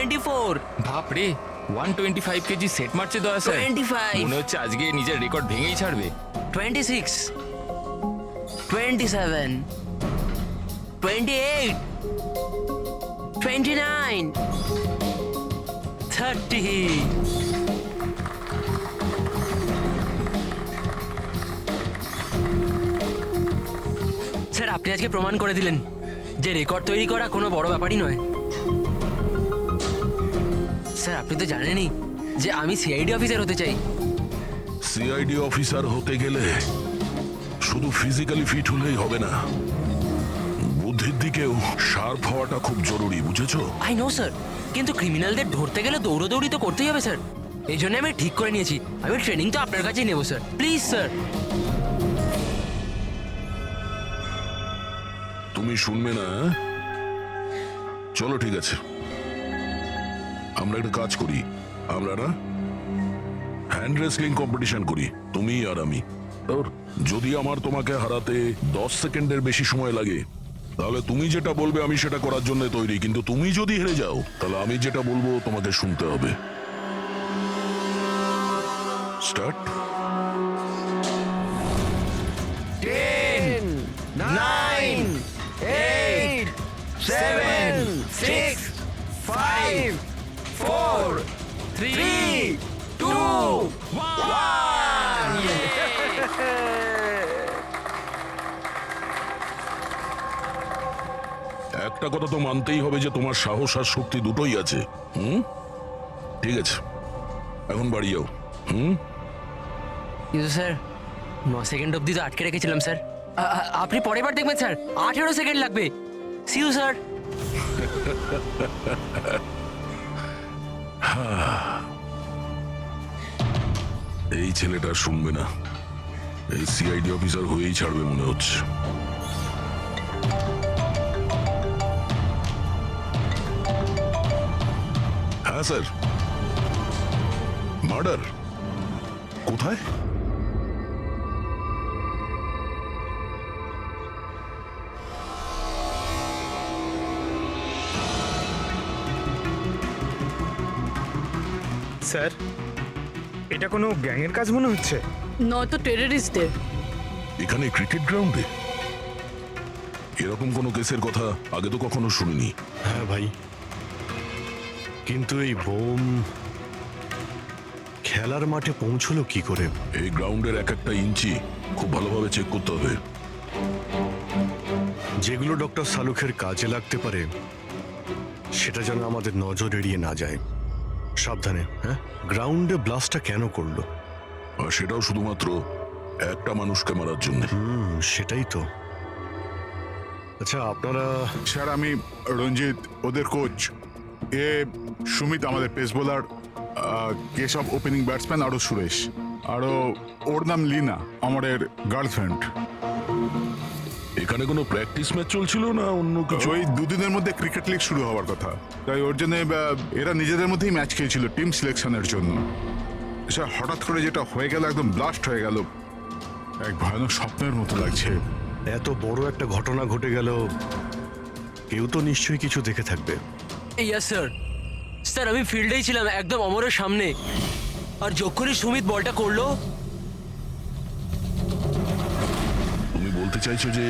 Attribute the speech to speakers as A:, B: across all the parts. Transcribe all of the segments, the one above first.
A: 24,
B: বাপ রে 125 KG set মারছে দয়া স্যার
A: 25,
B: মনে হচ্ছে আজকে নিজের রেকর্ড ভেঙেই ছাড়বে
A: 26, 27, 28, 29, 30. স্যার আপনি আজকে প্রমাণ করে দিলেন যে রেকর্ড তৈরি করা কোনো বড় ব্যাপারই নয়। স্যার আপনি তো জানেনই যে আমি সিআইডি অফিসার হতে চাই।
C: সিআইডি অফিসার হতে গেলে শুধু ফিজিক্যালি ফিট হলেই হবে না, বুদ্ধির দিকেও শার্প হওয়াটা খুব জরুরি, বুঝেছো?
A: আই নো স্যার, কিন্তু ক্রিমিনালদের ধরতে গেলে দৌড়দৌড়ি তো করতেই হবে স্যার। এই জন্য আমি ঠিক করে নিয়েছি আমি ট্রেনিং তো আপনার কাছেই নেবো স্যার, প্লিজ স্যার।
C: তুমি শুনবে না? চলো ঠিক আছে, আমরা একটা কাজ করি, আমরা না হ্যান্ড রেসলিং কম্পিটিশন করি, তুমি আর আমি। আর যদি আমার তোমাকে হারাতে 10 সেকেন্ডের বেশি সময় লাগে তাহলে তুমি যেটা বলবে আমি সেটা করার জন্য তৈরি, কিন্তু তুমি যদি হেরে যাও তাহলে আমি যেটা বলবো তোমাকে শুনতে হবে। স্টার্ট।
A: 10, 9, 8, 7, 6, 5, 4, 3, 2, 1.
C: একটা কথা তো মানতেই হবে যে তোমার সাহস আর শক্তি দুটোই আছে। ঠিক আছে, এখন বাড়ি যাও।
A: কিন্তু স্যার 9 সেকেন্ড অবধি তো আটকে রেখেছিলাম স্যার। আপনি পরের বার দেখবেন স্যার 18 সেকেন্ড লাগবে। See you sir.
C: এই ছেলেটা শুনবে না, এই সিআইডি অফিসার হয়েই ছাড়বে মনে হচ্ছে। হ্যাঁ স্যার, মার্ডার কোথায়?
D: স্যার, এটা কোনো গ্যাংয়ের কাজ মনে হচ্ছে।
E: নয়তো টেররিস্টদের।
C: এখানে ক্রিকেট গ্রাউন্ডে এরকম কোনো কেসের কথা আগে তো কখনো শুনিনি।
F: হ্যাঁ ভাই, কিন্তু এই বোম খেলার মাঠে পৌঁছলো কি করে?
C: এই গ্রাউন্ডের এক একটা ইঞ্চি খুব ভালোভাবে চেক করতে হবে।
F: যেগুলো ডক্টর সালুখের কাজে লাগতে পারে সেটা যেন আমাদের নজর এড়িয়ে না যায়। সাবধানে। হ্যাঁ, গ্রাউন্ডে ব্লাস্টটা কেন করলো?
C: আর সেটাও শুধুমাত্র একটা মানুষকে মারার জন্য।
F: সেটাই তো। আচ্ছা, আপনারা?
G: স্যার আমি রঞ্জিত, ওদের কোচ। এ সুমিত আমাদের pace bowler, Keshav opening batsman, আরও সুরেশ, আরও ওর নাম লিনা আমাদের গার্লফ্রেন্ড।
C: এখানে কোনো প্র্যাকটিস ম্যাচ চলছিল না অন্য কিছু?
G: ওই দুদিনের মধ্যে ক্রিকেট লিগ শুরু হওয়ার কথা, তাই ওর জন্য এরা নিজেদের মধ্যেই ম্যাচ খেলছিল টিম সিলেকশনের জন্য। স্যার হঠাৎ করে যেটা হয়ে গেল, একদম ব্লাস্ট হয়ে গেল, এক ভয়ানক স্বপ্নের মতো লাগছে।
F: এত বড় একটা ঘটনা ঘটে গেল, কেউ তো নিশ্চয়ই কিছু দেখে থাকবে।
A: Yes sir. স্যার আমি ফিল্ডেই ছিলাম একদম অমরের সামনে, আর যখনই সুমিত বলটা করলো।
C: তুমি বলতে চাইছো যে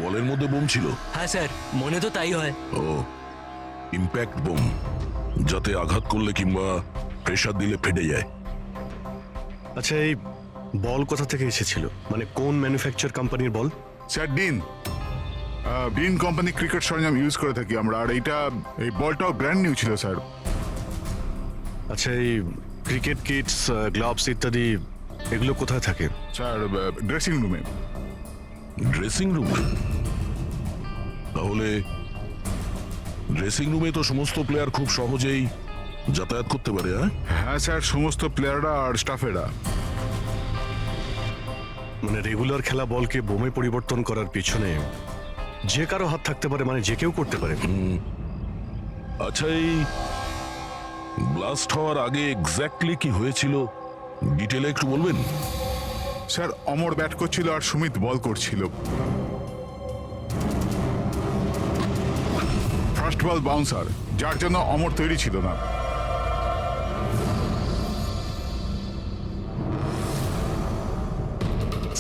C: বলের মধ্যে বোম ছিল?
A: হ্যাঁ স্যার, মনে তো তাই হয়।
C: ও, ইম্প্যাক্ট বোম, যাতে আঘাত করলে কিংবা প্রেসার দিলে ফেটে যায়।
F: আচ্ছা, এই বল কোথা থেকে এসেছিল? মানে কোন ম্যানুফ্যাকচার কোম্পানির বল?
G: স্যার ডিন কোম্পানি ক্রিকেট সরঞ্জাম ইউজ করে থাকি আমরা, আর এই বলটাও ব্র্যান্ড নিউ ছিল স্যার।
F: আচ্ছা, এই ক্রিকেট কিটস, গ্লাভস ইত্যাদি এগুলো কোথায় থাকে?
G: স্যার ড্রেসিং রুমে।
C: ড্রেসিং রুমে? তাহলে ড্রেসিং রুমে তো সমস্ত প্লেয়ার খুব সহজেই যাতায়াত করতে পারে।
G: হ্যাঁ স্যার, সমস্ত প্লেয়াররা আর স্টাফেরা।
F: মানে রেগুলার খেলা বলকে বোমে পরিবর্তন করার পিছনে যে কারো হাত থাকতে পারে, মানে যে কেউ করতে পারে।
C: আচ্ছা, এই ব্লাস্ট হওয়ার আগে এক্স্যাক্টলি কি হয়েছিল ডিটেলে একটু বলবেন?
G: স্যার অমর ব্যাট করছিল আর সুমিত বল করছিল। ফার্স্ট বল বাউন্সার, যার জন্য অমর তৈরি ছিল না।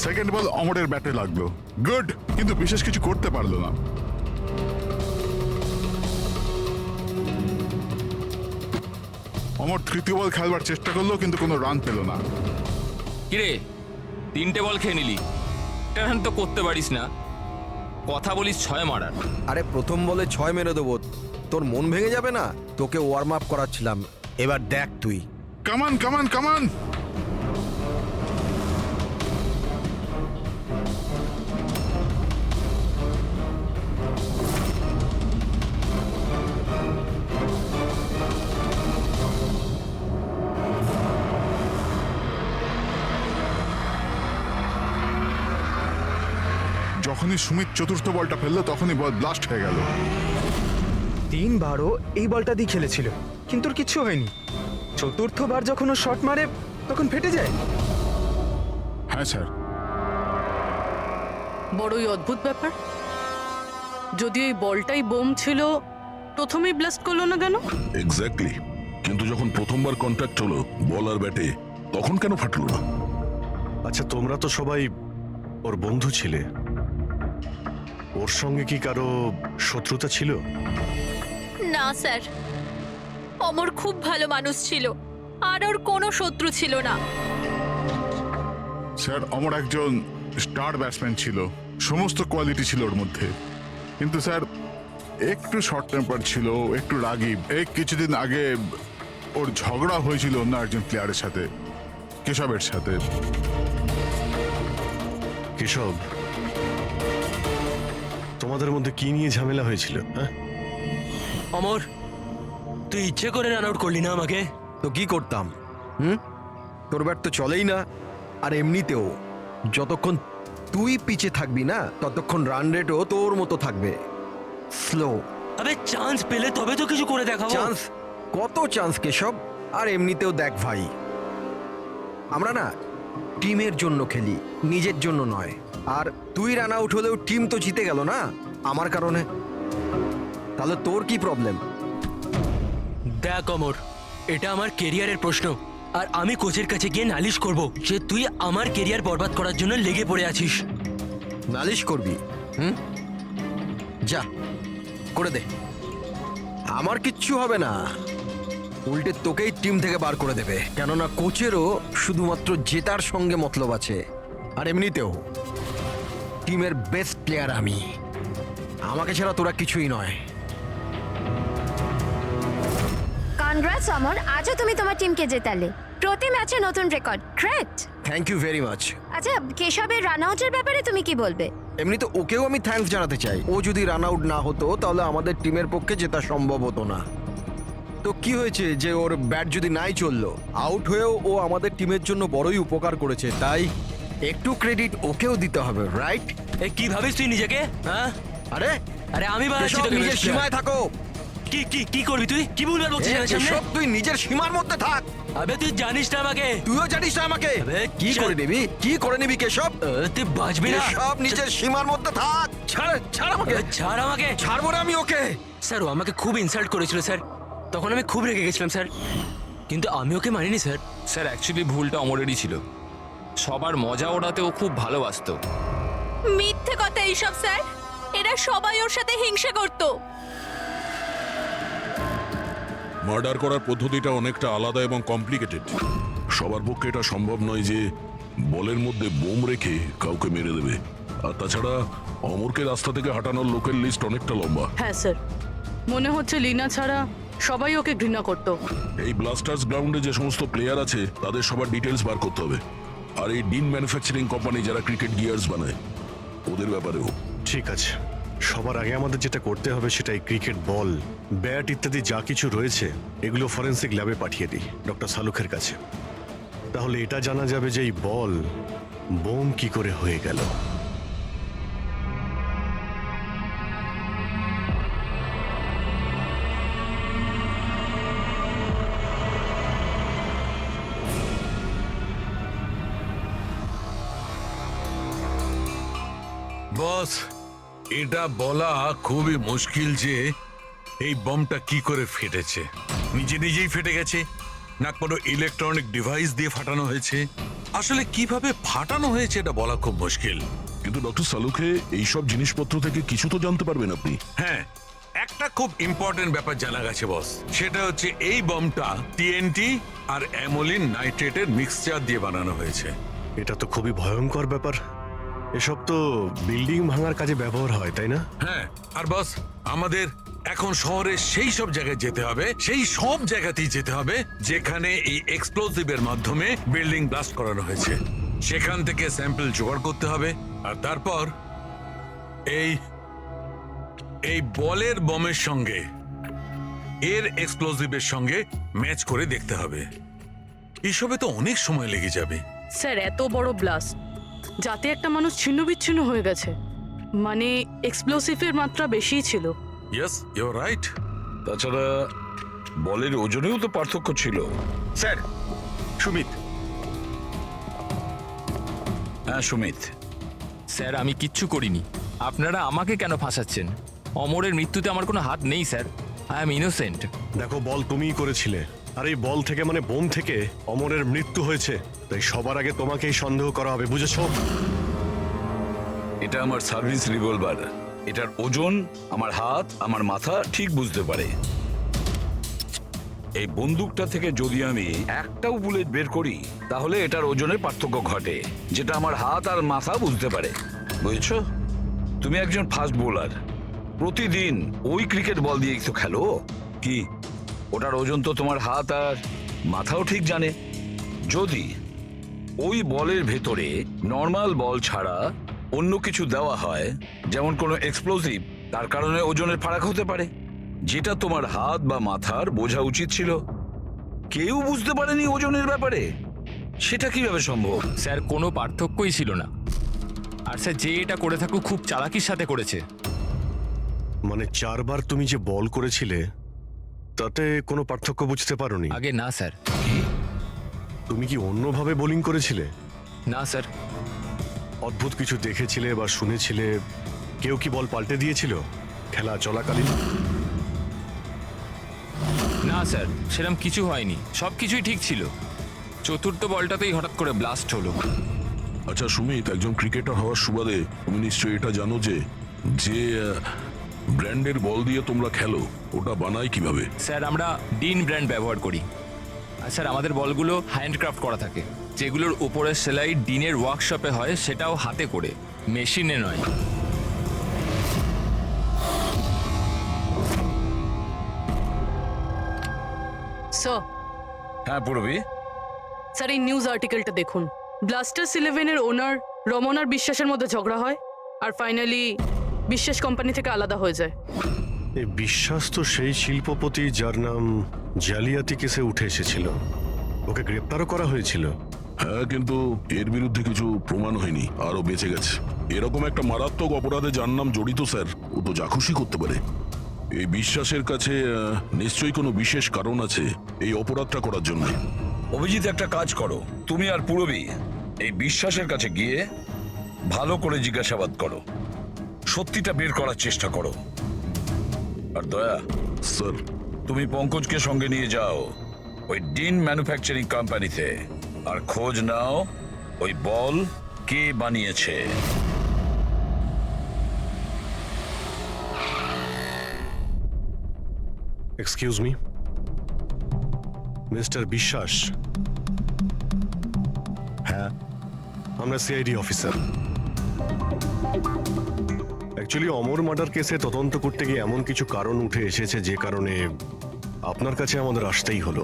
G: সেকেন্ড বল অমরের ব্যাটে লাগলো, গুড, কিন্তু বিশেষ কিছু করতে পারলো না। অমর তৃতীয় বল খেলবার চেষ্টা করলো, কিন্তু কোনো রান পেল না।
B: কিরে 3টে বল খেয়ে নিলি, এটা তো করতে পারিস না, কথা বলিস 6 মারার।
H: আরে প্রথম বলে 6 মেরে দেবো, তোর মন ভেঙে যাবে না? তোকে ওয়ার্ম আপ করাচ্ছিলাম, এবার দেখ তুই।
G: কামান কামান কামান। যখনই সুমিত চতুর্থ বলটা ফেললো তখনই বল ব্লাস্ট হয়ে গেল।
D: 3বারও এই বলটা দিয়ে খেলেছিল, কিন্তু ওর কিচ্ছু হয়নি। চতুর্থবার যখন ও শট মারে তখন ফেটে যায়।
G: হ্যাঁ স্যার।
E: বড়ই অদ্ভুত ব্যাপার। যদি এই বলটাই বোম ছিল, প্রথমেই ব্লাস্ট করলো না কেন?
C: এক্স্যাক্টলি, কিন্তু যখন প্রথমবার কন্ট্যাক্ট হলো বল আর ব্যাটে, তখন কেন ফাটলো না?
F: আচ্ছা, তোমরা তো সবাই ওর বন্ধু ছিলে, ওর সঙ্গে কি কারো শত্রুতা ছিল?
I: না স্যার, অমর খুব ভালো মানুষ ছিল, আর ওর কোনো শত্রু ছিল না।
G: স্যার, অমর একজন স্টার ব্যাটসম্যান ছিল, সমস্ত কোয়ালিটি ছিল ওর মধ্যে, কিন্তু স্যার একটু শর্ট টেম্পার ছিল, একটু রাগী। এই কিছুদিন আগে ওর ঝগড়া হয়েছিল অন্য একজন প্লেয়ারের সাথে, কেশবের সাথে।
F: কেশব, তোমাদের মধ্যে কি নিয়ে ঝামেলা হয়েছিল? হ্যাঁ,
A: অমর, তুই ইচ্ছে করে রান আউট করলি না আমাকে?
H: তো কি করতাম? তোর ব্যাট তো চলেই না, আর এমনিতেও যতক্ষণ তুই পিছে থাকবি না ততক্ষণ রান রেটও তোর মতো থাকবে, স্লো।
A: আবে চান্স পেলে তবে তো কিছু করে দেখাবো।
H: চান্স? কত চান্স কেশব? আর এমনিতেও দেখ ভাই, আমরা না টিমের জন্য খেলি, নিজের জন্য নয়। আর তুই রান আউট হলেও টিম তো জিতে গেল না আমার কারণে, তাহলে তোর কি প্রবলেম?
A: দেখ অমর, এটা আমার কেরিয়ারের প্রশ্ন, আর আমি কোচের কাছে গিয়ে নালিশ করব যে তুই আমার কেরিয়ার বরবাদ করার জন্য লেগে পড়ে আছিস।
H: নালিশ করবি? যা করে দে, আমার কিচ্ছু হবে না। উল্টে তোকেই টিম থেকে বার করে দেবে, কেননা কোচেরও শুধুমাত্র জেতার সঙ্গে মতলব আছে। আর এমনিতেও টিমের বেস্ট প্লেয়ার আমি, আমাকে ছাড়া তোরা কিছুই নয়।
J: কনগ্রাটস অমর, আজও তুমি তোমার টিমকে জেতালে। প্রতি ম্যাচে নতুন record, great.
H: Thank you very much.
J: আচ্ছা, কেশবের রান আউটের ব্যাপারে তুমি কি বলবে?
H: এমনিতে ওকেও আমি থ্যাঙ্কস জানাতে চাই। ও যদি রান আউট না হতো তাহলে আমাদের টিমের পক্ষে জেতা সম্ভব হতো না। তো কি হয়েছে যে ওর ব্যাট যদি নাই চললো, আউট হয়েও ও আমাদের টিমের জন্য বড়ই উপকার করেছে, তাই একটু ক্রেডিট ওকেও দিতে হবে, রাইট?
A: এ কি ভাবিস তুই নিজেকে? হ্যাঁ,
H: আরে
A: আরে আমি বানাচ্ছি
H: কেশব,
A: তোকে
H: নিজের
A: best player।
H: সীমায় থাকো।
A: কি কি কি করবি তুই? কি বলবি বলছিস আমার সামনে?
H: কেশব, তুই নিজের সীমার মধ্যে থাক।
A: আবে তুই জানিস না আমাকে।
H: তুইও জানিস না আমাকে।
A: আবে,
H: কি
A: চল।
H: করে নিবি, কি করে নিবি কেশব?
A: তুই বাঁচবি না।
H: কেশব, নিজের সীমার মধ্যে থাক। ছাড়, ছাড় আমাকে।
A: ছাড় আমাকে।
H: ছাড়বো না আমি ওকে।
A: স্যার, ও আমাকে খুব ইনসাল্ট করেছিল স্যার, তখন আমি খুব রেগে গেছিলাম স্যার, কিন্তু আমি ওকে মানিনি স্যার।
B: স্যার অ্যাকচুয়ালি ভুলটা অমরেরই ছিল, সবার মজা ওড়াতে ও খুব ভালোবাসতো।
I: মিথ্যে কথা এইসব স্যার, এরা সবাই ওর সাথে হিংসা করতো।
C: মার্ডার করার পদ্ধতিটা অনেকটা আলাদা এবং কমপ্লিকেটেড। সবার পক্ষে এটা সম্ভব নয় যে বলের মধ্যে বোম রেখে কাউকে মেরে দেবে। আর তাছাড়া অমরকে রাস্তা থেকে হাঁটানোর লোকের লিস্ট অনেকটা লম্বা।
E: হ্যাঁ স্যার, মনে হচ্ছে লিনা ছাড়া সবাই ওকে ঘৃণা করতো।
C: এই ব্লাস্টার্স গ্রাউন্ডে যে সমস্ত প্লেয়ার আছে তাদের সবার ডিটেলস বার করতে হবে। আর এই ডিন ম্যানুফ্যাকচারিং কোম্পানি যারা ক্রিকেট গিয়ার্স বানায়, ওদের ব্যাপারেও।
F: ঠিক আছে, সবার আগে আমাদের যেটা করতে হবে সেটা এই ক্রিকেট বল, ব্যাট ইত্যাদি যা কিছু রয়েছে এগুলো ফরেন্সিক ল্যাবে পাঠিয়ে দিই ডক্টর সালুখের কাছে। তাহলে এটা জানা যাবে যে এই বল বোম কি করে হয়ে গেল।
K: বস, এটা বলা খুবই মুশকিল যে এই বমটা কি করে ফেটেছে? নিজে নিজেই ফেটে গেছে, না কোনো ইলেকট্রনিক ডিভাইস দিয়ে ফাটানো হয়েছে? আসলে কিভাবে ফাটানো হয়েছে এটা বলা খুব মুশকিল।
C: কিন্তু ডক্টর সালুখে এইসব জিনিসপত্র থেকে কিছু তো জানতে পারবেন আপনি।
K: হ্যাঁ, একটা খুব ইম্পর্টেন্ট ব্যাপার জানা গেছে বস, সেটা হচ্ছে এই বমটা টিএনটি আর অ্যামোলিন নাইট্রেটের মিক্সচার দিয়ে বানানো হয়েছে।
F: এটা তো খুবই ভয়ঙ্কর ব্যাপার। এসব তো বিল্ডিং ভাঙার কাজে ব্যবহার হয়, তাই না?
K: হ্যাঁ, আর বস আমাদের এখন শহরের সেই সব জায়গায় যেতে হবে, সেই সব জায়গাতেই যেতে হবে যেখানে এই এক্সপ্লোসিভের মাধ্যমে বিল্ডিং ব্লাস্ট করানো হয়েছে। সেখান থেকে স্যাম্পল জোগাড় করতে হবে, আর তারপর এই এই বলের বমের সঙ্গে এর এক্সপ্লোসিভের সঙ্গে ম্যাচ করে দেখতে হবে। এসবে তো অনেক সময় লেগে যাবে।
E: স্যার, এত বড় ব্লাস্ট, যাতে একটা মানুষ ছিন্ন বিচ্ছিন্ন হয়ে গেছে, মানে এক্সপ্লোসিভের মাত্রা বেশিই ছিল।
K: Yes, you are right.
L: তাছাড়া বলের ওজনেও তো পার্থক্য ছিল।
M: স্যার, সুমিত।
L: হ্যাঁ সুমিত,
B: স্যার আমি কিচ্ছু করিনি, আপনারা আমাকে কেন ফাঁসাচ্ছেন? অমরের মৃত্যুতে আমার কোনো হাত নেই স্যার, আই এম ইনোসেন্ট।
F: দেখো, বল তুমিই করেছিলে, আর এই বল থেকে মানে বোম থেকে অমরের মৃত্যু হয়েছে, তাই সবার আগে তোমাকেই সন্দেহ করা হবে, বুঝেছো?
L: এটা আমার সার্ভিস রিভলভার। এটার ওজন আমার হাত, আমার মাথা ঠিক বুঝতে পারে। এই বন্দুকটা থেকে যদি আমি একটাও বুলেট বের করি, তাহলে এটার ওজনের পার্থক্য ঘটে, যেটা আমার হাত আর মাথা বুঝতে পারে, বুঝেছো? তুমি একজন ফাস্ট বোলার, প্রতিদিন ওই ক্রিকেট বল দিয়ে তো খেলো, কি ওটার ওজন তো তোমার হাত আর মাথাও ঠিক জানে। যদি ওই বলের ভেতরে নর্মাল বল ছাড়া অন্য কিছু দেওয়া হয়, যেমন কোনো এক্সপ্লোসিভ, তার কারণে ওজনের ফারাক হতে পারে, যেটা তোমার হাত বা মাথার বোঝা উচিত ছিল। কেউ বুঝতে পারেনি ওজনের ব্যাপারে, সেটা কিভাবে সম্ভব?
B: স্যার কোনো পার্থক্যই ছিল না, আর স্যার যে এটা করে থাকুক খুব চালাকির সাথে করেছে।
F: মানে 4 বার তুমি যে বল করেছিলে, তাতে কোনো পার্থক্য বুঝতে পারোনি?
B: আগে না স্যার।
F: তুমি কি অন্যভাবে বোলিং করেছিলে?
B: না স্যার।
F: অদ্ভুত কিছু দেখেছিলে বা শুনেছিলে? কেউ কি বল পাল্টে দিয়েছিল খেলা চলাকালীন?
B: না স্যার, সেরকম কিছু হয়নি, সব কিছুই ঠিক ছিল। চতুর্থ বলটাতেই হঠাৎ করে ব্লাস্ট হলো।
C: আচ্ছা সুমিত, একজন ক্রিকেটার হওয়ার সুবাদে তুমি নিশ্চয়ই এটা জানো যে যে ব্র্যান্ডের বল দিয়ে তোমরা খেলো, ওটা বানায় কিভাবে?
B: স্যার আমরা ডিন ব্র্যান্ড ব্যবহার করি, আর স্যার আমাদের বলগুলো হ্যান্ডক্রাফট করা থাকে, যেগুলোর উপরের সেলাই ডিনের ওয়ার্কশপে হয়, সেটাও হাতে করে, মেশিনে নয়।
E: স্যার,
L: হ্যাঁ পূরবী,
E: স্যার এই নিউজ আর্টিকেলটা দেখুন। ব্লাস্টার্স 11-এর ওনার রমনার বিশ্বাসের মধ্যে ঝগড়া হয়, আর ফাইনালি বিশ্বাস কোম্পানি থেকে আলাদা হয়ে যায়।
F: এই বিশ্বাস তো সেই শিল্পপতি যার নাম জালিয়াতি কেসে উঠে এসেছিল, ওকে গ্রেপ্তারও করা হয়েছিল।
C: হ্যাঁ, কিন্তু এর বিরুদ্ধে কিছু প্রমাণ হয়নি, আরো বেঁচে গেছে। এরকম একটা মারাত্মক অপরাধে যার নাম জড়িত স্যার, ও তো যা খুশি করতে পারে। এই বিশ্বাসের কাছে নিশ্চয়ই কোনো বিশেষ কারণ আছে এই অপরাধটা করার জন্য।
L: অভিজিৎ একটা কাজ করো, তুমি আর পূরবী এই বিশ্বাসের কাছে গিয়ে ভালো করে জিজ্ঞাসাবাদ করো, সত্যিটা বের করার চেষ্টা করো। আর দয়া
C: স্যার,
L: তুমি পঙ্কজকে সঙ্গে নিয়ে যাও ওই ডিন ম্যানুফ্যাকচারিং কোম্পানিতে, আর খোঁজ নাও ওই বল কে বানিয়েছে।
F: এক্সকিউজ মি, মিস্টার বিশ্বাস।
L: হ্যাঁ,
F: আমরা সিআইডি অফিসার। অ্যাকচুয়ালি অমর মার্ডার কেসে তদন্ত করতে গিয়ে এমন কিছু কারণ উঠে এসেছে যে কারণে আপনার কাছে আমাদের আসতেই হলো।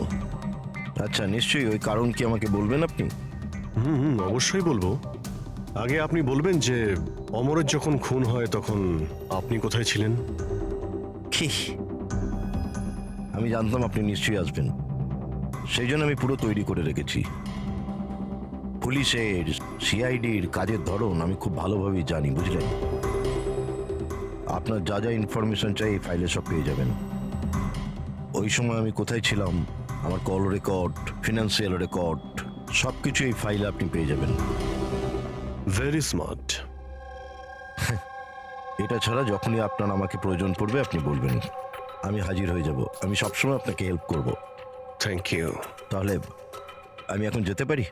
H: আচ্ছা, নিশ্চয়ই। ওই কারণ কি আমাকে বলবেন আপনি?
F: হুম, অবশ্যই বলবো। আগে আপনি বলবেন যে অমরের যখন খুন হয় তখন আপনি কোথায় ছিলেন?
H: কি? আমি জানতাম আপনি নিশ্চয়ই আসবেন, সেই জন্য আমি পুরো তৈরি করে রেখেছি। পুলিশের, সিআইডির কাজের ধরন আমি খুব ভালোভাবেই জানি, বুঝলেন? আপনার যা যা ইনফরমেশন চাই এই ফাইলে সব পেয়ে যাবেন। ওই সময় আমি কোথায় ছিলাম, আমার কল রেকর্ড, ফিনান্সিয়াল রেকর্ড, সব কিছু এই ফাইলে আপনি পেয়ে যাবেন।
F: Very smart.
H: এটা ছাড়া যখনই আপনার আমাকে প্রয়োজন পড়বে আপনি বলবেন। আমি হাজির হয়ে যাব। আমি সবসময় আপনাকে হেল্প করব।
F: Thank you.
H: তাহলে আমি এখন যেতে পারি?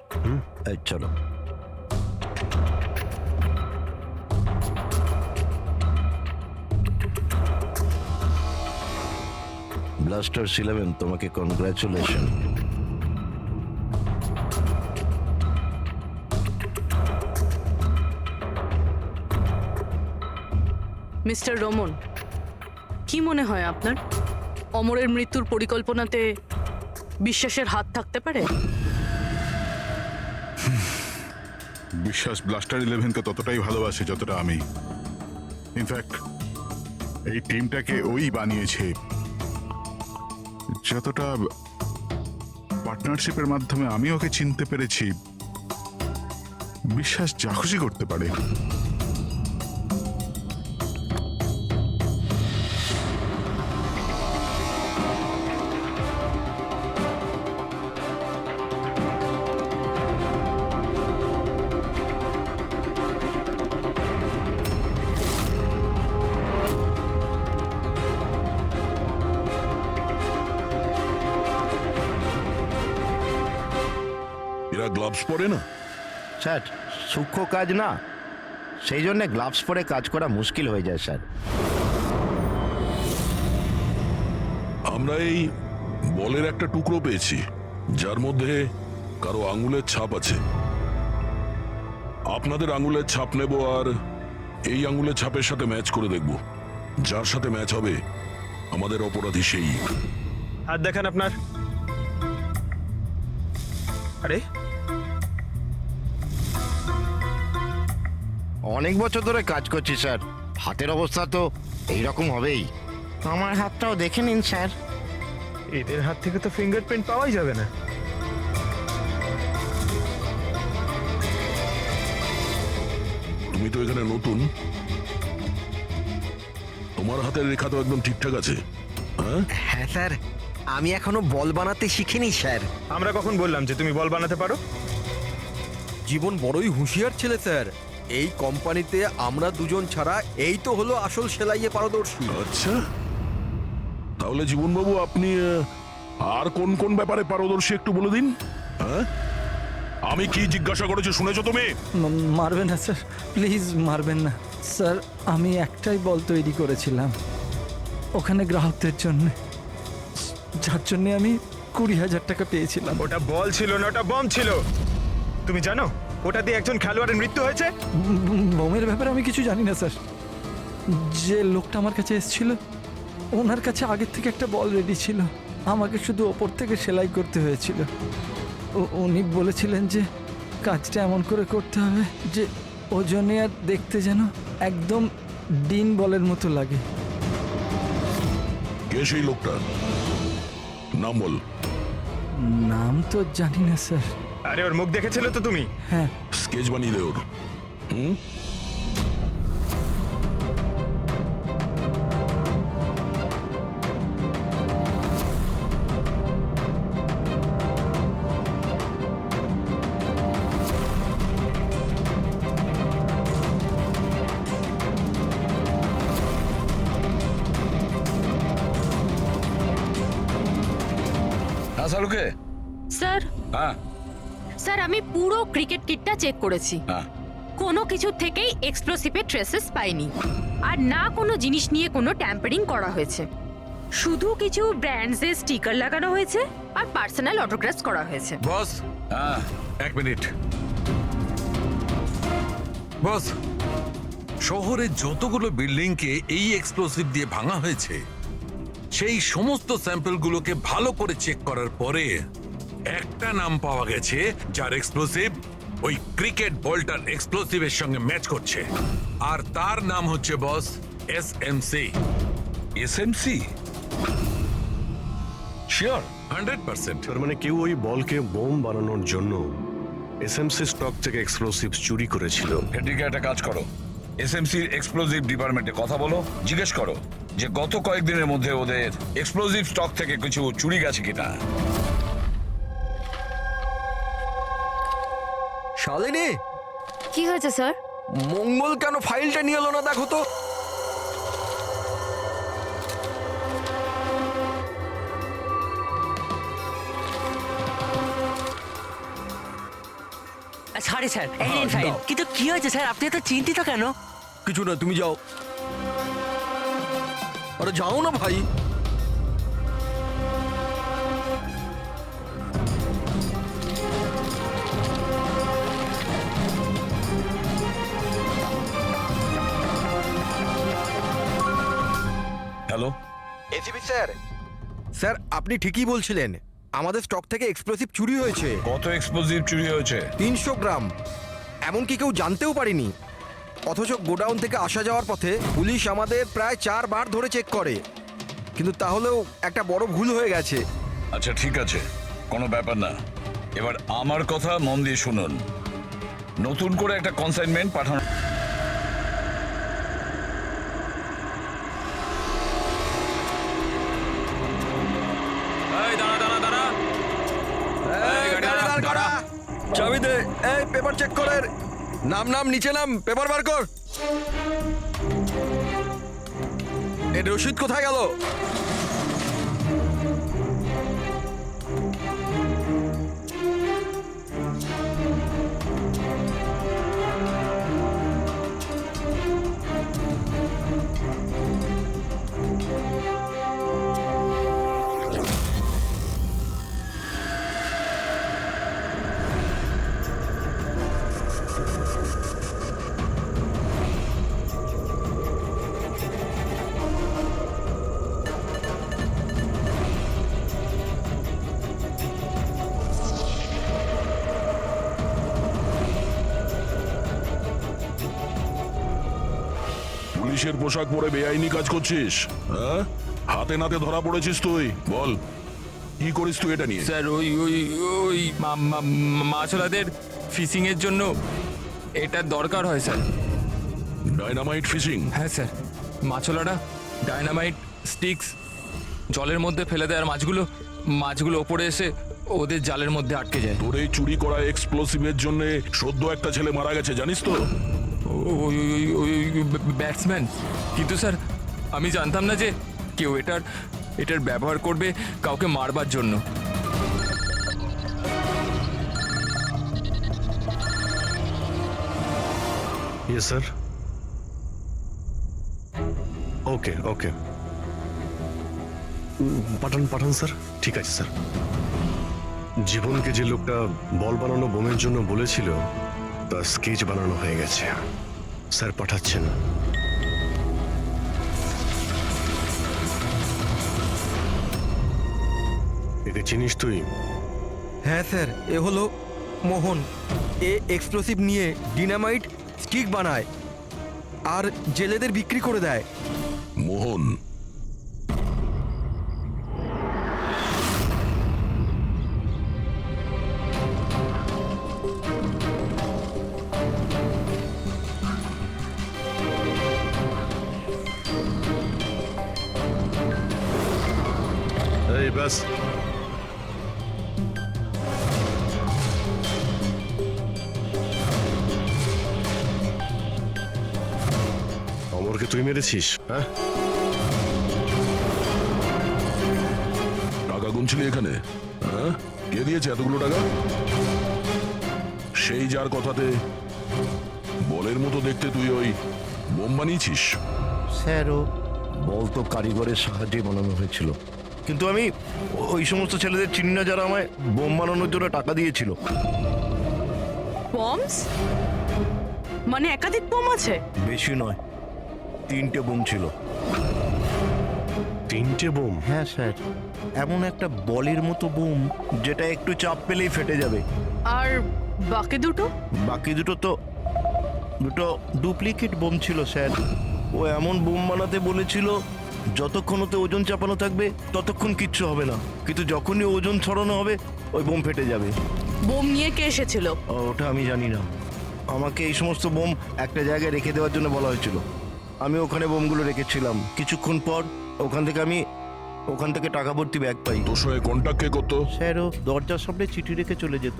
H: এই চলো। ব্লাস্টার্স 11, তোমাকে কনগ্রাচুলেশন।
E: মিস্টার রমন, কি মনে হয় আপনার অমরের মৃত্যুর পরিকল্পনাতে বিশ্বাসের হাত থাকতে পারে?
G: বিশ্বাস ব্লাস্টার 11কে ততটাই ভালোবাসে যতটা আমি। ইনফ্যাক্ট এই টিমটাকে ওই বানিয়েছে, যতটা পার্টনারশিপের মাধ্যমে আমি ওকে চিনতে পেরেছি। বিশ্বাস যা খুশি করতে পারে।
C: এরা গ্লাভস পরে না?
H: স্যার, সূক্ষ্ম কাজ না, সেই জন্য গ্লাভস পরে কাজ করা মুশকিল হয়ে যায় স্যার।
C: আমরা এই বলের একটা টুকরো পেয়েছি যার মধ্যে কারো আঙুলের ছাপ আছে। আপনাদের আঙুলের ছাপ নেব আর এই আঙুলের ছাপের সাথে ম্যাচ করে দেখব। যার সাথে ম্যাচ হবে আমাদের অপরাধী সেই।
D: হাত দেখান আপনার। আরে
H: অনেক বছর ধরে কাজ করছি স্যার, হাতের অবস্থা তো এইরকম হবেই। আমার হাতটাও দেখে নিন স্যার।
D: এদের হাত থেকে তো ফিঙ্গারপ্রিন্ট পাওয়াই যাবে না।
C: তুমি তো এখানে নতুন, তোমার হাতের রেখা তো একদম ঠিকঠাক আছে। হ্যাঁ
H: হ্যাঁ স্যার, আমি এখনো বল বানাতে শিখিনি স্যার।
D: আমরা কখন বললাম যে তুমি বল বানাতে পারো?
H: জীবন বড়ই হুঁশিয়ার ছেলে স্যার। এই কোম্পানিতে আমরা দুজন ছাড়া এই তো হলো আসল সেলাইয়ে পারদর্শী।
C: আচ্ছা, তাহলে জীবনবাবু আপনি আর কোন কোন ব্যাপারে পারদর্শী একটু বলে দিন। হ্যাঁ, আমি কি জিজ্ঞাসা করেছি শুনেছো তুমি?
N: মারবেন না স্যার, প্লিজ মারবেন না স্যার। আমি একটাই বল তৈরি করেছিলাম ওখানে গ্রাহকদের জন্য, যার জন্য আমি 20,000 টাকা পেয়েছিলাম।
D: ওটা বল ছিল না, ওটা বম ছিল। তুমি জানো ওটা দিয়ে একজন খেলোয়াড়ের মৃত্যু হয়েছে?
N: বোমের ব্যাপারে আমি কিছু জানি না স্যার। যে লোকটা আমার কাছে এসেছিল ওনার কাছে আগের থেকে একটা বল রেডি ছিল, আমাকে শুধু ওপর থেকে সেলাই করতে হয়েছিল। উনি বলেছিলেন যে কাজটা এমন করে করতে হবে যে ওজনে আর দেখতে যেন একদম ডিন বলের মতো লাগে।
C: কে সেই লোকটা? নাম বল।
N: নাম তো জানি না স্যার।
D: আরে ওর মুখ দেখেছিলে তো তুমি?
N: হ্যাঁ।
C: স্কেচ বানিয়ে দে ওর। হুম,
L: হ্যাঁ শালুকে।
I: স্যার,
L: হ্যাঁ
I: স্যার আমি পুরো ক্রিকেট কিটটা চেক করেছি।
L: হ্যাঁ,
I: কোনো কিছু থেকেই এক্সপ্লোসিভের ট্রেসেস পাইনি, আর না কোনো জিনিস নিয়ে কোনো ট্যাম্পারিং করা হয়েছে। শুধু কিছু ব্র্যান্ডসের স্টিকার লাগানো হয়েছে আর পার্সোনাল অটোগ্রাফস করা হয়েছে।
K: বস,
L: হ্যাঁ
K: এক মিনিট। বস, শহরের যতগুলো বিল্ডিংকে এই এক্সপ্লোসিভ দিয়ে ভাঙা হয়েছে সেই সমস্ত স্যাম্পলগুলোকে ভালো করে চেক করার পরে একটা নাম পাওয়া গেছে যার এক্সপ্লোসিভ ওই ক্রিকেট বলটার এক্সপ্লোসিভের সঙ্গে ম্যাচ করছে, আর তার নাম হচ্ছে বস এসএমসি।
L: এসএমসি? শিওর?
K: 100%।
F: তার মানে কেউ ওই বলকে বোম বানানোর জন্য এসএমসি স্টক থেকে এক্সপ্লোসিভ চুরি করেছিল।
L: এদিকে একটা কাজ করো, এসএমসি এক্সপ্লোসিভ ডিপার্টমেন্টে কথা বলো, জিজ্ঞেস করো যে গত কয়েকদিনের মধ্যে ওদের এক্সপ্লোসিভ স্টক থেকে কিছু চুরি গেছে কিনা।
H: শালিনী,
J: কি হয়েছে স্যার?
H: মঙ্গল কেন ফাইলটা নিয়ে এলো না দেখো তো।
A: সরি স্যার এই নিন ফাইল। কিন্তু কি হয়েছে স্যার, আপনি এত চিন্তিত কেন?
H: কিছু না, তুমি যাও। আরে যাও না ভাই।
C: Hello,
H: ACP sir. স্যার আপনি ঠিকই বলছিলেন, আমাদের স্টক থেকে এক্সপ্লোসিভ চুরি হয়েছে।
L: কত এক্সপ্লোজিভ চুরি হয়েছে?
H: 300 গ্রাম। এমনকি কেউ জানতেও পারেনি। অথচ গোডাউন থেকে আসা যাওয়ার পথে পুলিশ আমাদের প্রায় 4 বার ধরে চেক করে, কিন্তু তাহলেও একটা বড় ভুল হয়ে গেছে।
L: আচ্ছা ঠিক আছে, কোনো ব্যাপার না। এবার আমার কথা মন দিয়ে শুনুন। নতুন করে একটা কনসাইনমেন্ট পাঠানো।
H: চাবি দে। এই পেপার চেক করেন। নাম নাম নিচে নাম, পেপার বার কর। এই রশিদ কোথায় গেল?
C: পুলিশের পোশাক পরে বেআইনি কাজ করছিস? হ্যাঁ, হাতে নাতে ধরা পড়েছিস তুই। বল কি করিস তুই এটা নিয়ে?
B: স্যার ওই ওই ওই মাছওয়ালাদের ফিশিং এর জন্য এটা দরকার হয় স্যার।
C: Dynamite fishing?
B: হ্যাঁ স্যার, মাছওয়ালারা ডাইনামাইট স্টিক্স জলের মধ্যে ফেলে দেয়, আর মাছগুলো ওপরে এসে ওদের জালের মধ্যে আটকে যায়।
C: তোর এই চুরি করা এক্সপ্লোসিভের জন্য সদ্য একটা ছেলে মারা গেছে, জানিস তো?
B: ওই ওই ব্যাটসম্যান। কিন্তু স্যার আমি জানতাম না যে কেউ এটার ব্যবহার করবে কাউকে মারবার জন্য।
F: Yes sir. ওকে ওকে, পাঠান স্যার। ঠিক আছে স্যার। জীবনকে যে লোকটা বল বানানো বোমের জন্য বলেছিল তার স্কেচ বানানো হয়ে গেছে। স্যার পাঠাচ্ছেন। একে চিনিস তুই?
H: হ্যাঁ স্যার, এ হলো মোহন। এ এক্সপ্লোসিভ নিয়ে ডিনামাইট স্টিক বানায় আর জেলেদের বিক্রি করে দেয়।
C: মোহন?
F: এই ব্যাস, অমরকে তুই মেরেছিস? হ্যাঁ,
C: টাকা গুনছিলি এখানে? হ্যাঁ, কে দিয়েছে এতগুলো টাকা? সেই যার কথাতে বলের মতো দেখতে তুই ওই বোম বানিয়েছিস?
O: স্যারও বল তো কারিগরের সাহায্যে বানানো হয়েছিল, কিন্তু আমি ওই সমস্ত ছেলেদের চিনি না যারা আমায় বোম বানানোর জন্য টাকা দিয়েছিল।
E: বমস মানে একাধিক বোম আছে?
O: বেশি নয়, 3টে বোম ছিল।
F: 3টে বোম?
O: হ্যাঁ স্যার, এমন একটা বলের মতো বোম যেটা একটু চাপ পেলেই ফেটে যাবে।
E: আর বাকি দুটো?
O: বাকি দুটো ডুপ্লিকেট বোম ছিল স্যার। ও এমন বোম বানাতে বলেছিল যতক্ষণ ওতে ওজন চাপানো থাকবে ততক্ষণ কিচ্ছু হবে না, কিন্তু যখনই ওজন ছড়ানো হবে ওই বোম ফেটে যাবে।
E: বোম নিয়ে কে এসেছিল?
O: ওটা আমি জানি না। আমাকে এই সমস্ত বোম একটা জায়গায় রেখে দেওয়ার জন্য বলা হয়েছিল। আমি ওখানে বোমগুলো রেখেছিলাম। কিছুক্ষণ পর ওখান থেকে টাকা ভর্তি ব্যাগ পাই।
C: তোর সঙ্গে কন্ট্যাক্ট কে করতো?
O: স্যার ও দরজার সামনে চিঠি রেখে চলে যেত,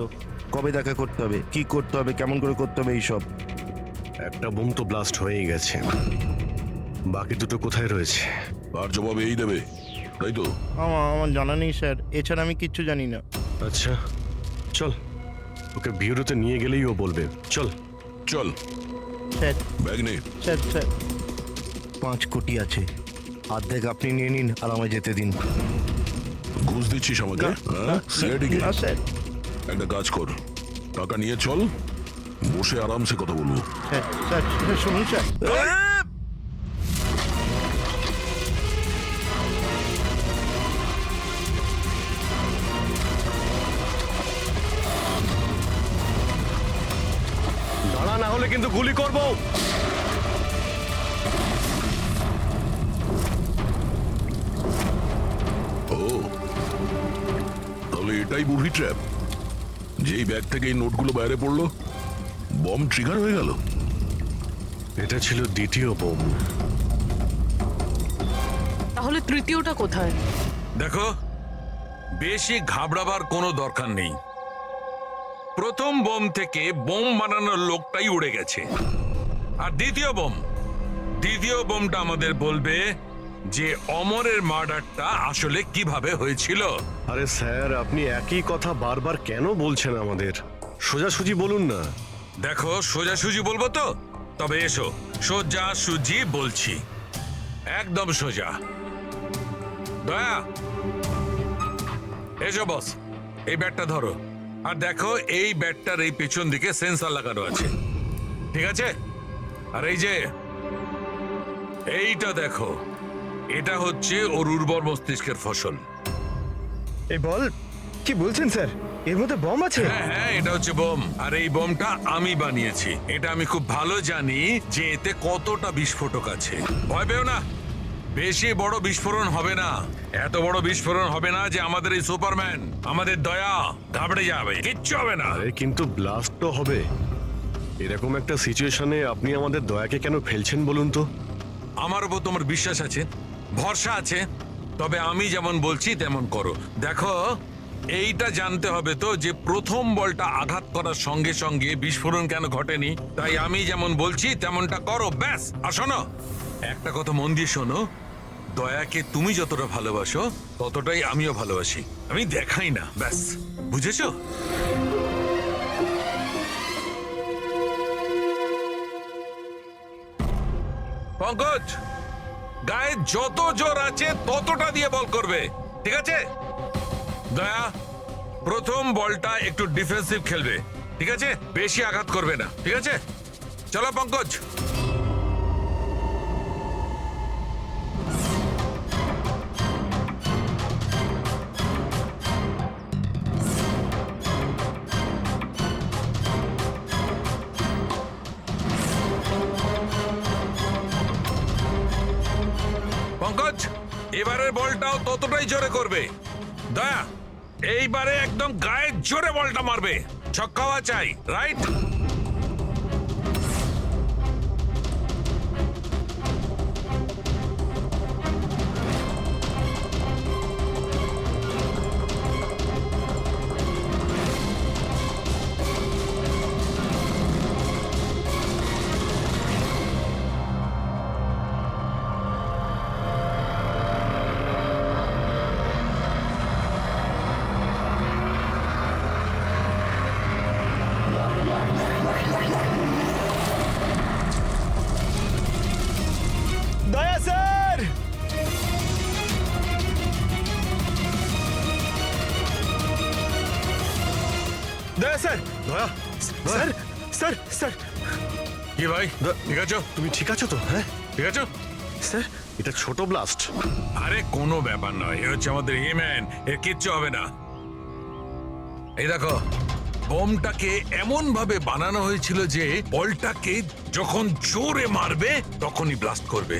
O: কবে দেখা করতে হবে, কি করতে হবে, কেমন করে করতে হবে, এইসব।
F: একটা বোম তো ব্লাস্ট হয়েই গেছে, বাকি দুটো কোথায় রয়েছে?
C: আর জবাব এই দেবে, তাই তো?
O: আমার জানা নেই স্যার, এছাড়া আমি কিচ্ছু জানি না।
F: আচ্ছা চল, ওকে বিউরোতে নিয়ে গেলেই ও বলবে। চল
C: চল,
O: স্যার
C: ব্যাগ নে।
O: স্যার স্যার 5 কোটি আছে, অর্ধেক আপনি নিয়ে নিন আর আমায় যেতে দিন।
C: ঘুষ দিচ্ছিস আমাকে? হ্যাঁ? সিআইডিকে?
O: না স্যার।
C: একটা কাজ কর, টাকা নিয়ে চল, বসে আরামসে কথা বলবো।
O: স্যার স্যার স্যার, শুনুন স্যার।
F: দাঁড়া, না হলে কিন্তু গুলি করবো।
C: ও, তাহলে এটাই বুভি ট্র্যাপ। যেই ব্যাগ থেকে এই নোটগুলো বাইরে পড়লো, বম ট্রিগার হয়ে গেল।
F: এটা ছিল দ্বিতীয় বোম।
E: তাহলে তৃতীয়টা কোথায়?
K: দেখো, বেশি ঘাবড়াবার কোনো দরকার নেই। প্রথম বোম থেকে বোম বানানোর লোকটাই উড়ে গেছে। আর দ্বিতীয় বোমটা আমাদের বলবে যে অমরের মার্ডারটা আসলে কিভাবে হয়েছিল।
F: আরে স্যার, আপনি একই কথা বারবার কেন বলছেন আমাদের? সোজাসুজি বলুন না।
K: দেখো, সোজাসুজি বলবো তো? তবে এসো, সোজাসুজি বলছি, একদম সোজা। দয়া, এসো বস, এই ব্যাটটা ধরো। আর দেখো, এই ব্যাটটার এই পেছন দিকে সেন্সর লাগানো আছে, ঠিক আছে? আর এই যে এইটা দেখো, এটা হচ্ছে ওর উর্বর মস্তিষ্কের ফসল।
D: এই বল, কি বলছেন স্যার? এর মধ্যে বম আছে?
K: হ্যাঁ হ্যাঁ, এটা হচ্ছে বোম। আর এই বোমটা আমি বানিয়েছি। এটা আমি খুব ভালো জানি যে এতে কতটা বিস্ফোরক আছে। ভয় পেও না, বেশি বড় বিস্ফোরণ হবে না। এত বড় বিস্ফোরণ হবে না যে আমাদের এই সুপারম্যান, আমাদের দয়া ঘাবড়ে যাবে। কিচ্ছু হবে না।
F: আরে কিন্তু ব্লাস্ট তো হবে। এরকম একটা সিচুয়েশনে আপনি আমাদের দয়াকে কেন ফেলছেন বলুন তো?
K: আমার উপর তোমার বিশ্বাস আছে, ভরসা আছে, তবে আমি যেমন বলছি তেমন করো। দেখো, এইটা জানতে হবে তো যে প্রথম বলটা আঘাত করার সঙ্গে সঙ্গে বিস্ফোরণ কেন ঘটেনি। তাই আমি যেমন বলছি তেমনটা করো, ব্যাস। আর শোনো, একটা কথা মন দিয়ে শোনো, দয়াকে তুমি যতটা ভালোবাসো ততটাই আমিও ভালোবাসি। আমি দেখাই না, ব্যাস। বুঝেছো? পঙ্কজ, গায়ে যত জোর আছে ততটা দিয়ে বল করবে, ঠিক আছে? দয়া, প্রথম বলটা একটু ডিফেন্সিভ খেলবে, ঠিক আছে? বেশি আঘাত করবে না, ঠিক আছে? চলো পঙ্কজ। পঙ্কজ, এবারের বলটাও ততটাই জোরে করবে। দয়া, এইবারে একদম গায়ে জোরে বলটা মারবে। ছক্কাওয়া চাই, রাইট?
D: দয়া স্যার! দয়া স্যার!
F: দয়া,
D: স্যার স্যার স্যার!
K: কি ভাই, ঠিক আছো?
F: তুমি ঠিক আছো তো? হ্যাঁ
K: ঠিক আছো
D: স্যার,
F: এটা ছোট ব্লাস্ট।
K: আরে কোনো ব্যাপার নয়, এ হচ্ছে আমাদের হিম্যান, এর কিচ্ছু হবে না। এই দেখো, বোমটাকে এমন ভাবে বানানো হয়েছিল যে বলটাকে যখন জোরে মারবে তখনই ব্লাস্ট করবে।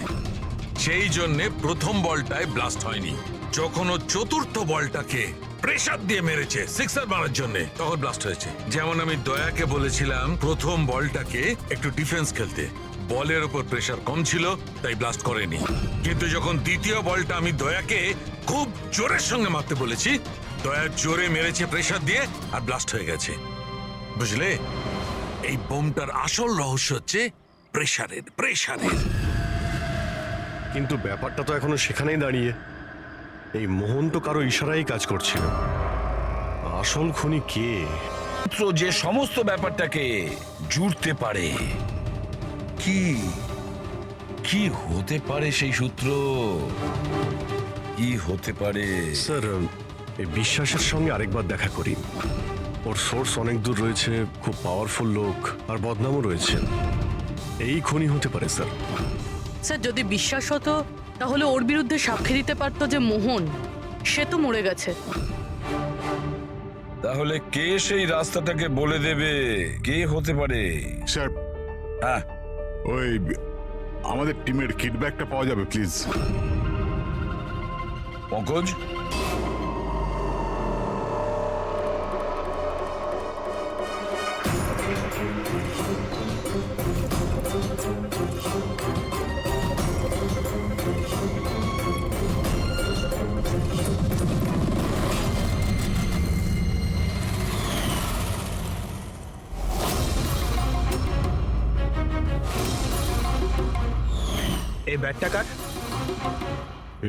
K: সেই জন্য প্রথম বলটায় ব্লাস্ট হয়নি। যখন ও চতুর্থ বলটাকে প্রেসার দিয়ে মেরেছে সিক্সার মারার জন্য, তখন ব্লাস্ট হয়েছে। যেমন আমি দয়াকে বলেছিলাম প্রথম বলটাকে একটু ডিফেন্স খেলতে, বলের উপর প্রেসার কম ছিল তাই ব্লাস্ট করেনি। কিন্তু যখন দ্বিতীয় বলটা আমি দয়াকে খুব জোরের সঙ্গে মারতে বলেছি, দয়া জোরে মেরেছে প্রেসার দিয়ে আর ব্লাস্ট হয়ে গেছে। বুঝলে, এই বোমটার আসল রহস্য হচ্ছে প্রেসারের।
F: কিন্তু ব্যাপারটা তো এখনো সেখানেই দাঁড়িয়ে। এই মোহন তো কারো ইশারায় কাজ করছিল। আসল খুনি কে?
L: সূত্র যে সমস্ত ব্যাপারটাকে জুড়তে পারে। কি কি হতে পারে সেই সূত্র? কি হতে পারে?
F: স্যার, এই বিশ্বাসের সঙ্গে আরেকবার দেখা করি। ওর সোর্স অনেক দূর রয়েছে, খুব পাওয়ারফুল লোক, আর বদনামও রয়েছে। এই খনি হতে পারে স্যার।
E: স্যার যদি বিশ্বাস হতো তাহলে ওর বিরুদ্ধে সাক্ষী দিতে পারতো যে মোহন, সে তো মরে গেছে।
L: তাহলে কে সেই রাস্তাটাকে বলে দেবে? কে হতে পারে?
G: স্যার,
L: হ্যাঁ,
G: ওই আমাদের টিমের কিডব্যাকটা পাওয়া যাবে প্লিজ?
L: পঙ্কজ,
D: এই ব্যাটটা কার?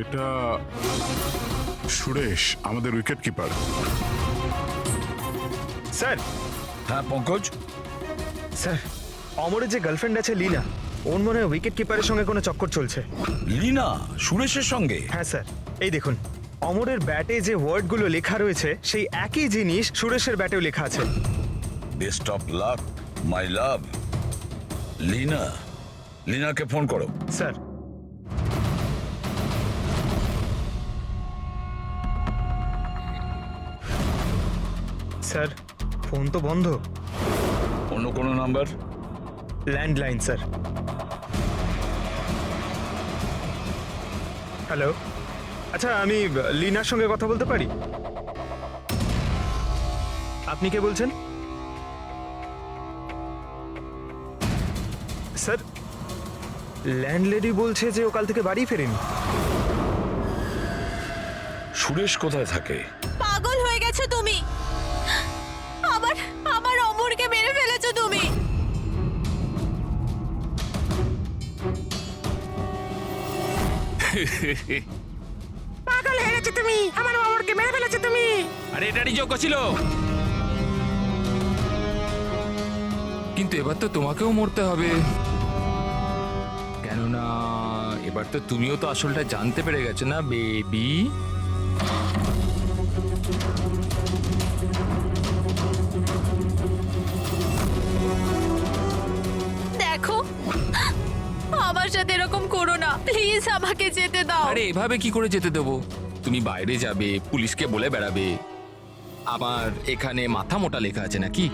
G: এটা সুরেশ, আমাদের উইকেট কিপার।
D: স্যার,
L: হ্যাঁ পঙ্কজ,
D: স্যার, অমরের যে গার্লফ্রেন্ড আছে লীনা, ওর মনে হয় উইকেট কিপারের সঙ্গে কোনো চক্কর চলছে।
L: লীনা সুরেশের সঙ্গে?
D: হ্যাঁ স্যার, এই দেখুন অমরের ব্যাটে যে ওয়ার্ডগুলো লেখা রয়েছে সেই একই জিনিস সুরেশের ব্যাটেও লেখা আছে।
L: Best of luck my love. Leena, লীনাকে ফোন করো।
D: স্যার, স্যার ফোন তো বন্ধ।
L: অন্য কোনো নাম্বার?
D: Landline sir. হ্যালো, আচ্ছা আমি লীনার সঙ্গে কথা বলতে পারি? আপনি কে বলছেন? স্যার, ল্যান্ডলেডি বলছে যে ও কাল থেকে বাড়ি ফেরেনি।
L: সুরেশ কোথায় থাকে?
I: পাগল হয়ে গেছো তুমি। আবার আমার অমরকে মেরে ফেলেছো তুমি।
N: পাগল হয়ে গেছো তুমি, আমার অমরকে মেরে ফেলেছো তুমি।
B: আরে এটারই যোগ্য ছিল। কিন্তু এবার তো তোমাকেও মরতে হবে, কেননা এবার তো তুমিও তো আসলটা জানতে পেরে গেছো না বেবি।
I: দেখো, আমার সাথে এরকম করো না প্লিজ, আমাকে যেতে দাও।
B: আরে এভাবে কি করে যেতে দেবো? তুমি বাইরে যাবে, পুলিশকে বলে বেড়াবে আমার এখানে মাথা মোটা লেখা আছে নাকি?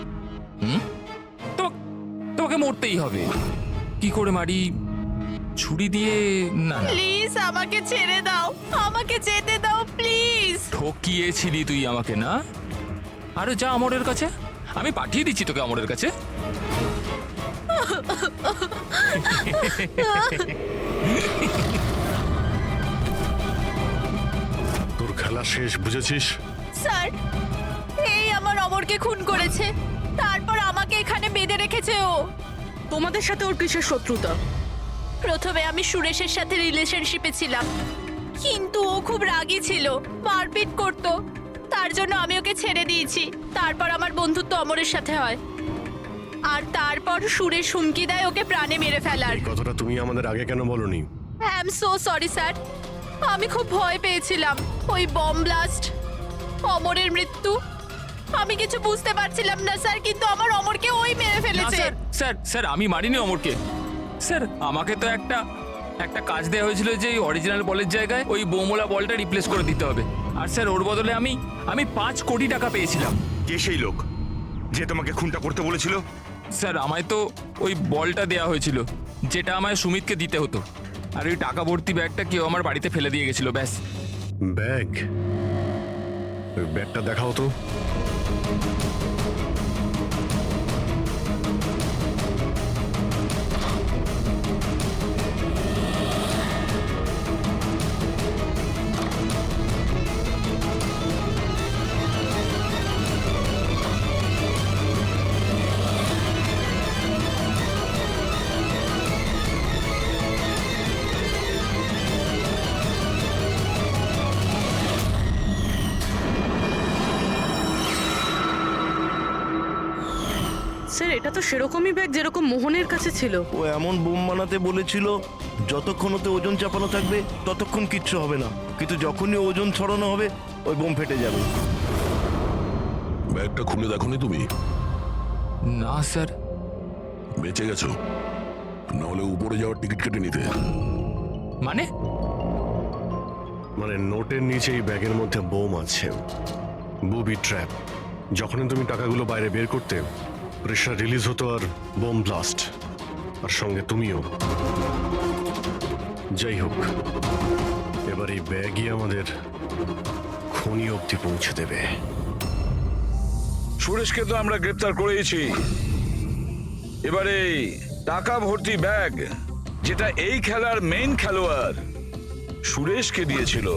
B: তো তোমাকে মরতেই হবে। কি করে মারি? ছুরি দিয়ে? না না,
I: প্লিজ আমাকে ছেড়ে দাও, আমাকে যেতে দাও প্লিজ।
B: ঠকিয়েছিলি তুই আমাকে না? আরে যা অমরের কাছে, আমি পাঠিয়ে দিচ্ছি তোকে অমরের কাছে।
F: তোর খেলা শেষ, বুঝেছিস?
I: স্যার, এই আমার অমরকে খুন করেছে, তারপর আমাকে এখানে বেঁধে রেখেছে ও।
E: তোমাদের সাথে ওর কিসের শত্রুতা?
I: প্রথমে আমি সুরেশের সাথে রিলেশনশিপে ছিলাম, কিন্তু ও খুব রাগী ছিল, মারপিট করতো, তার জন্য আমি ওকে ছেড়ে দিয়েছি। তারপর আমার বন্ধুত্ব অমরের সাথে হয়, আর তারপর সুরেশ হুমকি দেয় ওকে প্রাণে মেরে ফেলার।
F: কথাটা তুমি আমাদের আগে কেন বলনি?
I: I am so sorry sir, আমি খুব ভয় পেয়েছিলাম। ওই বম ব্লাস্ট, অমরের মৃত্যু, আমি কিছু বুঝতে পারছিলাম না স্যার, কিন্তু আমার অমরকে ওই মেরে
B: না,
I: ফেলেছে।
B: স্যার স্যার স্যার আমি মারিনি অমরকে। স্যার আমাকে তো একটা কাজ দেওয়া হয়েছিল যে অরিজিনাল বলের জায়গায় ওই বোমোলা বলটা রিপ্লেস করে দিতে হবে। আর স্যার ওর বদলে আমি 5 কোটি টাকা পেয়েছিলাম।
M: কে সেই লোক যে তোমাকে খুনটা করতে বলেছিল?
B: স্যার আমায় তো ওই বলটা দেওয়া হয়েছিল যেটা আমায় সুমিতকে দিতে হতো, আর ওই টাকা ভর্তি ব্যাগটা কেউ আমার বাড়িতে ফেলে দিয়ে গেছিল, ব্যাস।
F: ব্যাগ? ওই ব্যাগটা দেখাও তো।
E: স্যার এটা তো সেরকমই ব্যাগ যেরকম মোহনের কাছে ছিল।
O: ও এমন বোম বানাতে বলেছিল যতক্ষণ ওতে ওজন চাপানো থাকবে ততক্ষণ কিচ্ছু হবে না, কিন্তু যখনই ওজন ছড়ানো হবে ওই বোম ফেটে যাবে।
C: ব্যাগটা খুলে দেখোনি তুমি?
B: না স্যার।
C: বেঁচে গেছো, নাহলে উপরে যাওয়ার টিকিট কেটে নিতে।
B: মানে
F: মানে নোটের নিচে এই ব্যাগের মধ্যে বোম আছে, বুবি ট্র্যাপ। যখনই তুমি টাকাগুলো বাইরে বের করতে, প্রেশার রিলিজ হতো আর বোম ব্লাস্ট, আর সঙ্গে তুমিও। যাই হোক, এবার এই ব্যাগই আমাদের খনি অবধি পৌঁছে দেবে।
L: সুরেশকে তো আমরা গ্রেপ্তার করেছি, এবারে টাকা ভর্তি ব্যাগ যেটা এই খেলার মেইন খেলোয়াড় সুরেশকে দিয়েছিল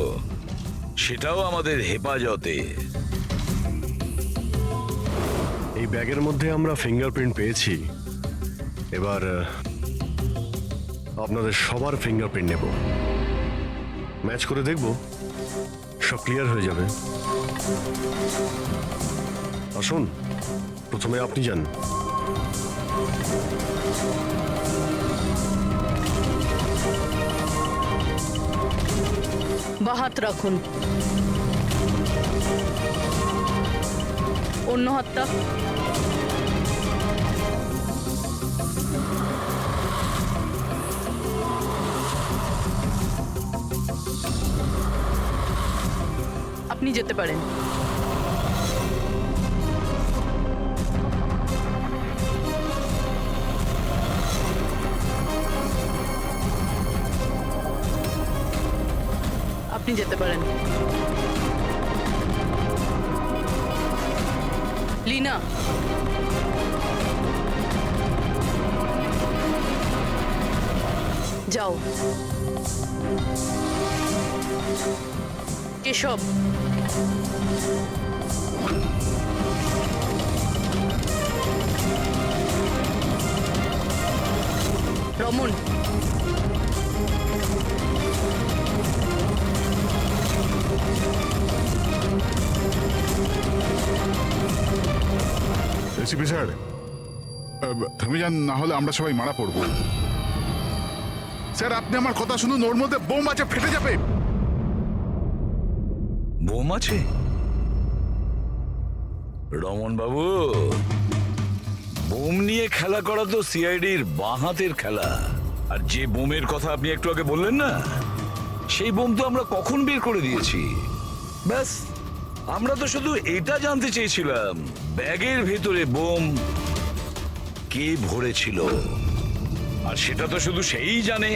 L: সেটাও আমাদের হেফাজতে।
F: এই ব্যাগের মধ্যে আমরা ফিঙ্গারপ্রিন্ট পেয়েছি, এবার আপনাদের সবার ফিঙ্গারপ্রিন্ট নেব, ম্যাচ করে দেখব, সব ক্লিয়ার হয়ে যাবে। আসুন, প্রথমে আপনি যান।
E: বা হাত রাখুন, অন্য হাতটা। আপনি যেতে পারেন। আপনি যেতে পারেন। লীনা, যাও। কেশব, রমন,
G: এসিপি স্যার, থেমে যান, না হলে আমরা সবাই মারা পড়বো। স্যার আপনি আমার কথা শুনুন, ওর মধ্যে বোম আছে, ফেটে যাবে।
L: বোম আছে? রমন বাবু, বোম নিয়ে খেলা করা তো সিআইডির বাঁ হাতের খেলা। আর যে বোমের কথা আপনি একটু আগে বললেন না, সেই বোম তো আমরা কখন বের করে দিয়েছি। ব্যাস, আমরা তো শুধু এটা জানতে চেয়েছিলাম ব্যাগের ভেতরে বোম কে ভরেছিল, আর সেটা তো শুধু সেই জানে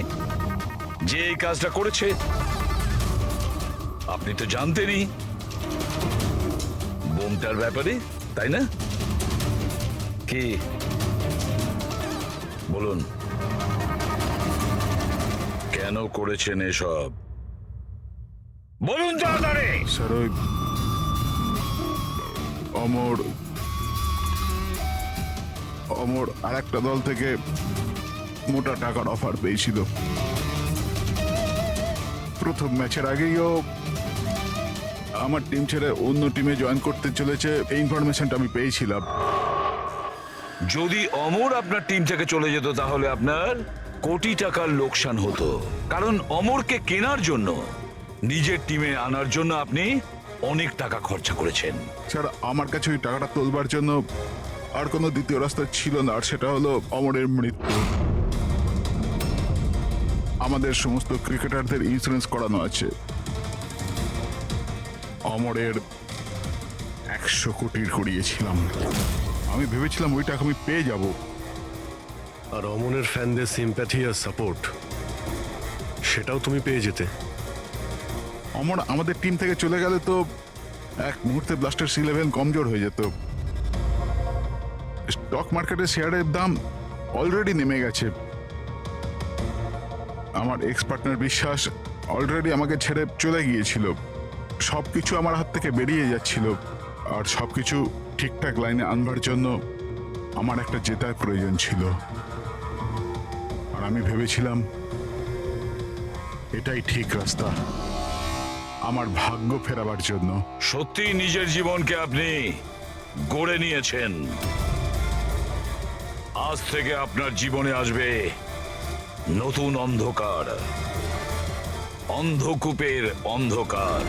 L: যে এই কাজটা করেছে। আপনি তো জানতেনই বোমটার ব্যাপারে, তাই না? কি বলুন, কেন করেছেন এসব? বলুন তাড়াতাড়ি।
G: স্যার ওই অমর আর একটা দল থেকে মোটা টাকার অফার পেয়েছিল। প্রথম ম্যাচের আগেই ও আমার টিম ছেড়ে অন্য টিমে জয়েন করতে চলেছে, এই ইনফরমেশনটা আমি পেয়েছিলাম।
L: যদি অমর আপনার টিম থেকে চলে যেত তাহলে আপনার কোটি টাকার লোকসান হতো, কারণ অমরকে কেনার জন্য, নিজের টিমে আনার জন্য আপনি অনেক টাকা খরচা করেছেন।
G: স্যার আমার কাছে ওই টাকাটা তোলবার জন্য আর কোনো দ্বিতীয় রাস্তা ছিল না, আর সেটা হলো অমরের মৃত্যু। আমাদের সমস্ত ক্রিকেটারদের ইন্স্যুরেন্স করানো আছে। অমরের 100 কোটির করিয়েছিলাম, আমি ভেবেছিলাম ওই টাকা আমি পেয়ে যাব।
F: আর অমনের ফ্যানদের সিম্প্যাথি আর সাপোর্ট, সেটাও তুমি পেয়ে যেতে।
G: অমর আমাদের টিম থেকে চলে গেলে তো এক মুহূর্তে ব্লাস্টার্স 11 কমজোর হয়ে যেত। স্টক মার্কেটে শেয়ারের দাম অলরেডি নেমে গেছে। আমার এক্স পার্টনার বিশ্বাস অলরেডি আমাকে ছেড়ে চলে গিয়েছিল। সবকিছু আমার হাত থেকে বেরিয়ে যাচ্ছিল, আর সবকিছু ঠিকঠাক লাইনে আনবার জন্য আমার একটা জেতার প্রয়োজন ছিল। আর আমি ভেবেছিলাম এটাই ঠিক রাস্তা আমার ভাগ্য ফেরাবার জন্য।
L: সত্যি নিজের জীবনকে আপনি গড়ে নিয়েছেন। আজ থেকে আপনার জীবনে আসবে নতুন অন্ধকার, অন্ধকূপের অন্ধকার।